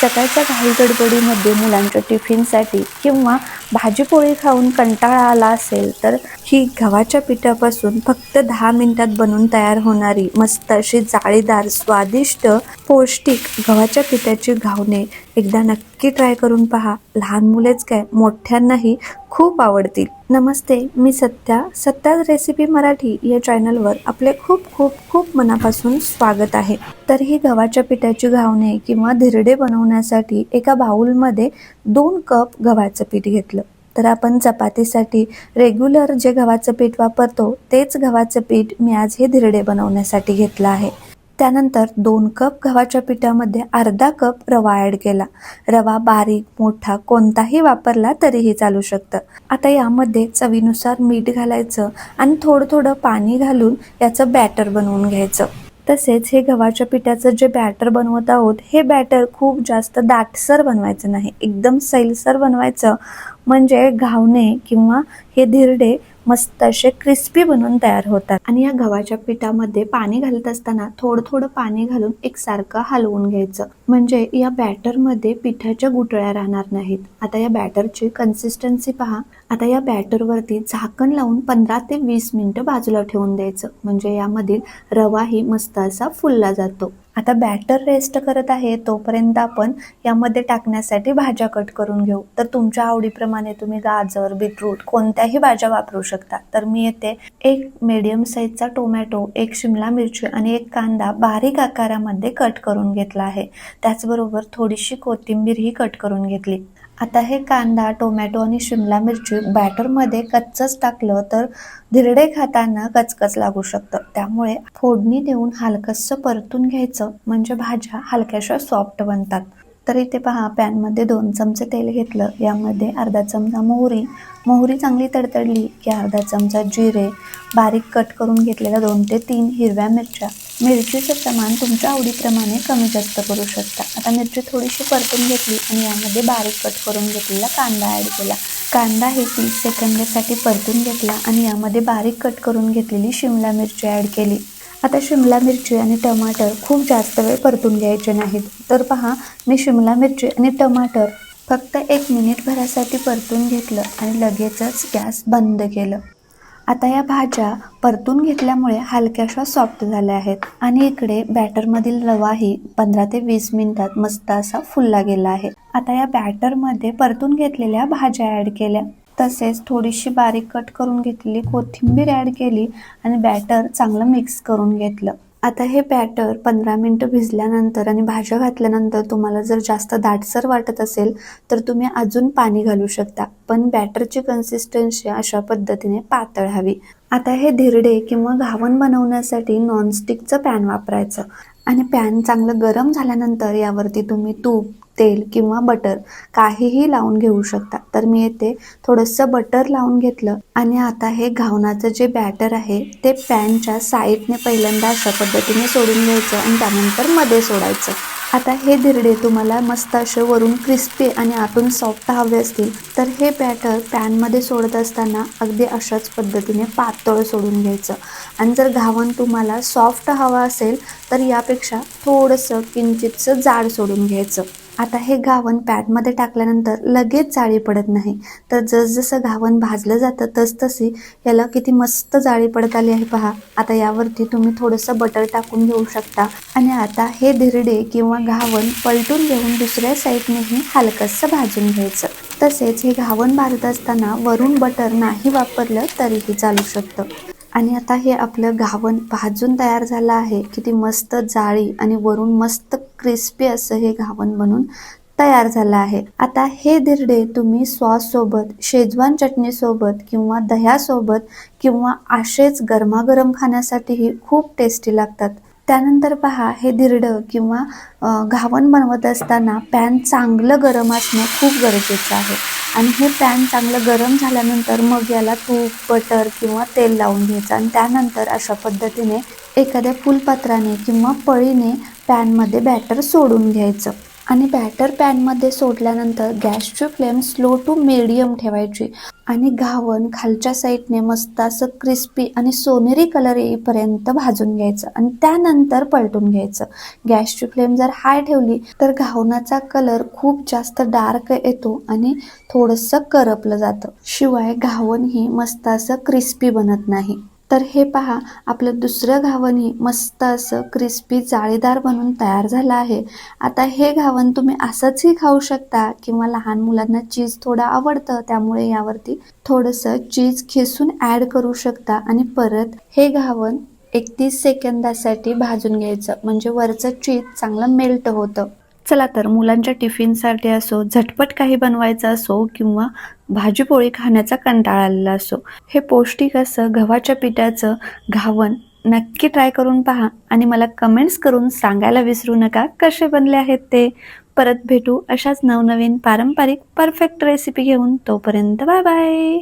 सकाळच्या घाई गडबडीमध्ये मुलांच्या टिफिनसाठी किंवा भाजीपोळी खाऊन कंटाळा आला असेल तर ही गव्हाच्या पिठापासून फक्त 10 मिनिटात बनून तयार होणारी मस्त अशी जाळीदार स्वादिष्ट पौष्टिक गव्हाच्या पिठाची घावणे एकदा नक्की ट्राय करून पहा. लहान मुलेच काय मोठ्यांनाही खूप आवडतील. नमस्ते, मी सत्याच रेसिपी मराठी या चॅनलवर आपले खूप खूप खूप मनापासून स्वागत आहे. तर ही गव्हाच्या पिठाची घावणे किंवा धिरडे बनवण्यासाठी एका बाउलमध्ये 2 कप गव्हाचं पीठ घेतलं. तर आपण चपातीसाठी रेग्युलर जे गव्हाचं पीठ वापरतो तेच गव्हाचं पीठ मी आज हे धिरडे बनवण्यासाठी घेतलं आहे. त्यानंतर 2 कप गव्हाच्या पिठामध्ये अर्धा कप रवा ॲड केला. रवा बारीक मोठा कोणताही वापरला तरीही चालू शकतं. आता यामध्ये चवीनुसार मीठ घालायचं आणि थोडं पाणी घालून याचं बॅटर बनवून घ्यायचं. तसेच हे गव्हाच्या पिठाचं जे बॅटर बनवत आहोत हे बॅटर खूप जास्त दाटसर बनवायचं नाही, एकदम सैलसर बनवायचं, म्हणजे घावणे किंवा हे धिरडे मस्त असे क्रिस्पी बनून तयार होतात. आणि या गव्हाच्या पिठामध्ये पाणी घालत असताना थोडं पाणी घालून एकसारखं हलवून घ्यायचं, म्हणजे या बॅटरमध्ये पिठाच्या गुठळ्या राहणार नाहीत. आता या बॅटरची कन्सिस्टन्सी पहा. आता या बॅटरवरती झाकण लावून 15 ते 20 मिनिटं बाजूला ठेवून द्यायचं, म्हणजे यामधील रवाही मस्त असा फुलला जातो. आता बॅटर रेस्ट करत आहे तोपर्यंत आपण यामध्ये टाकण्यासाठी भाज्या कट करून घेऊ. तर तुमच्या आवडीप्रमाणे तुम्ही गाजर, बीटरूट कोणत्याही भाज्या वापरू शकता. तर मी येथे एक मीडियम साईजचा टोमॅटो, एक शिमला मिरची आणि एक कांदा बारीक आकारामध्ये कट करून घेतला आहे. त्याचबरोबर थोडीशी कोथिंबीर ही कट करून घेतली. आता हे कांदा, टोमॅटो आणि शिमला मिरची बॅटरमध्ये कच्चंच टाकलं तर धिरडे खाताना कचकच लागू शकतं. त्यामुळे फोडणी देऊन हलकंसं परतून घ्यायचं, म्हणजे भाज्या हलक्याशा सॉफ्ट बनतात. तर इथे पहा, पॅनमध्ये 2 चमचे तेल घेतलं. यामध्ये अर्धा चमचा मोहरी चांगली तडतडली की अर्धा चमचा जिरे, बारीक कट करून घेतलेल्या 2 ते 3 हिरव्या मिरच्या. मिरचीचं प्रमाण तुमच्या आवडीप्रमाणे कमी जास्त करू शकता. आता मिरची थोडीशी परतून घेतली आणि यामध्ये बारीक कट करून घेतलेला कांदा ॲड केला. कांदा हे 30 सेकंदासाठी परतून घेतला आणि यामध्ये बारीक कट करून घेतलेली शिमला मिरची ॲड केली. आता शिमला मिरची आणि टमाटर खूप जास्त वेळ परतून घ्यायचे नाहीत. तर पहा, मी शिमला मिरची आणि टमाटर फक्त 1 मिनिटभरासाठी परतून घेतलं आणि लगेचच गॅस बंद केलं. आता या भाज्या परतून घेतल्यामुळे हलक्याशा सॉफ्ट झाल्या आहेत आणि इकडे बॅटरमधील रवाही 15 ते 20 मिनिटात मस्त असा फुलला गेला आहे. आता या बॅटरमध्ये परतून घेतलेल्या भाज्या ॲड केल्या. तसेच थोडीशी बारीक कट करून घेतलेली कोथिंबीर ॲड केली आणि बॅटर चांगलं मिक्स करून घेतलं. आता हे बॅटर 15 मिनिटं भिजल्यानंतर आणि भाज्या घातल्यानंतर तुम्हाला जर जास्त दाटसर वाटत असेल तर तुम्ही अजून पाणी घालू शकता, पण बॅटरची कन्सिस्टन्सी अशा पद्धतीने पातळ हवी. आता हे धिरडे किंवा घावण बनवण्यासाठी नॉनस्टिकचं पॅन वापरायचं आणि पॅन चांगलं गरम झाल्यानंतर यावरती तुम्ही तूप, तेल किंवा बटर काहीही लावून घेऊ शकता. तर मी येथे थोडंसं बटर लावून घेतलं आणि आता हे घावणाचं जे बॅटर आहे ते पॅनच्या साईडने पहिल्यांदा अशा पद्धतीने सोडून घ्यायचं आणि त्यानंतर मध्ये सोडायचं. आता हे धिरडे तुम्हाला मस्त असे वरून क्रिस्पी आणि आतून सॉफ्ट हवे असतील तर हे बॅटर पॅनमध्ये सोडत असताना अगदी अशाच पद्धतीने पातळ सोडून घ्यायचं. आणि जर घावण तुम्हाला सॉफ्ट हवा असेल तर यापेक्षा थोडंसं किंचितचं जाड सोडून घ्यायचं. आता हे घावण पॅनमध्ये टाकल्यानंतर लगेच जाळी पडत नाही, तर जसजसं घावण भाजलं जातं तसतशी याला किती मस्त जाळी पडत आली आहे पहा. आता यावरती तुम्ही थोडंसं बटर टाकून घेऊ शकता आणि आता हे धिरडे किंवा घावण पलटून घेऊन दुसऱ्या साईडनेही हलकंसं भाजून घ्यायचं. तसेच हे घावण भाजत असताना वरून बटर नाही वापरलं तरीही चालू शकतं. आणि आता हे आपलं घावण भाजून तयार झालं आहे. किती मस्त जाळी आणि वरून मस्त क्रिस्पी असं हे घावण बनून तयार झालं आहे. आता हे धिरडे तुम्ही सॉससोबत, शेजवान चटणीसोबत किंवा दह्यासोबत किंवा असेच गरमागरम खाण्यासाठीही खूप टेस्टी लागतात. त्यानंतर पहा, हे धिरडं किंवा घावण बनवत असताना पॅन चांगलं गरम असणं खूप गरजेचं आहे. आणि हे पॅन चांगलं गरम झाल्यानंतर मग याला तूप, बटर किंवा तेल लावून घ्यायचं आणि त्यानंतर अशा पद्धतीने एखाद्या फुलपात्राने किंवा पळीने पॅनमध्ये बॅटर सोडून घ्यायचं. आणि बॅटर पॅनमध्ये सोडल्यानंतर गॅसची फ्लेम स्लो टू मिडियम ठेवायची आणि घावन खालच्या साईडने मस्त असं क्रिस्पी आणि सोनेरी कलर येईपर्यंत भाजून घ्यायचं आणि त्यानंतर पलटून घ्यायचं. गॅसची फ्लेम जर हाय ठेवली तर घावनाचा कलर खूप जास्त डार्क येतो आणि थोडंसं करपलं जातं. शिवाय घावन ही मस्त असं क्रिस्पी बनत नाही. तर हे पहा, आपलं दुसरं घावनही मस्त असं क्रिस्पी जाळीदार बनून तयार झालं आहे. आता हे घावन तुम्ही असंचही खाऊ शकता किंवा लहान मुलांना चीज थोडं आवडतं त्यामुळे यावरती थोडंसं चीज खिसून ॲड करू शकता आणि परत हे घावन 31 सेकंदासाठी भाजून घ्यायचं म्हणजे वरचं चीज चांगलं मेल्ट होतं. चला तर मुलांच्या टिफिनसाठी असो, झटपट काही बनवायचं असो किंवा भाजीपोळी खाण्याचा कंटाळा आलेला असो, हे पौष्टिक असं गव्हाच्या पिठाचं घावन नक्की ट्राय करून पहा आणि मला कमेंट्स करून सांगायला विसरू नका कसे बनले आहेत ते. परत भेटू अशाच नवनवीन पारंपरिक परफेक्ट रेसिपी घेऊन. तोपर्यंत बाय बाय.